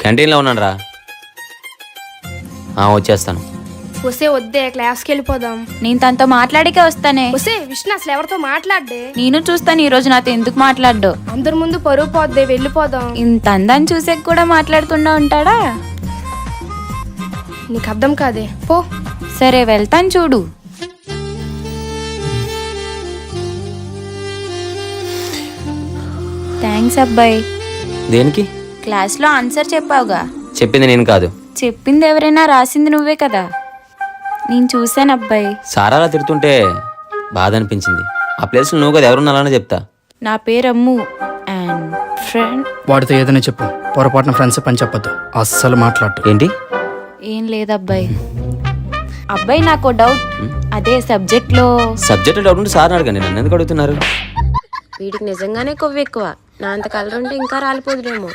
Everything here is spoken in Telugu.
క్యాంటీన్లో ఉన్నాను రా. వచ్చేస్తాను. వస్తే వద్దే, క్లాస్కి వెళ్ళిపోదాం. నేను తనతో మాట్లాడికే వస్తానే. వస్తే విష్ణు అసలు ఎవరితో మాట్లాడే. నేను చూస్తాను ఈ రోజు నాతో ఎందుకు మాట్లాడ్డు. అందరి ముందు పరువు పోద్దే, వెళ్ళిపోదాం. ఇంత అందాన్ని చూసే కూడా మాట్లాడకుండా ఉంటాడా? నీకు అర్థం కాదే, పో. సరే వెళ్తాను చూడు. థ్యాంక్స్ అబ్బాయి. దేనికి? క్లాస్లో ఆన్సర్ చెప్పావుగా. చెప్పింది నేను కాదు. చెప్పింది ఎవరైనా, రాసింది నువ్వే కదా. నేను చూశాను అబ్బాయి. సారా అలా తిడుతుంటే బాధ అనిపించింది. ఆ ప్లేస్లో నువ్వు కదా ఎవరున్నా అలానే చెప్తా. నా పేరు అమ్ము అండ్ ఫ్రెండ్. వాడితో ఏదైనా చెప్పు, పొరపాటున ఫ్రెండ్స్ పని చెప్పొద్దు. అస్సలు మాట్లాడు. ఏంటి? ఏం లేదు అబ్బాయి. అబ్బాయి నాకు డౌట్. అదే సబ్జెక్ట్ డౌట్ ఉంటే సార్ అడగండి, నన్ను ఎందుకు అడుగుతున్నారు? వీడికి నిజంగానే కొవ్వు ఎక్కువ. నా అంత కలర్ ఉంటే ఇంకా రాలిపోదులేమో.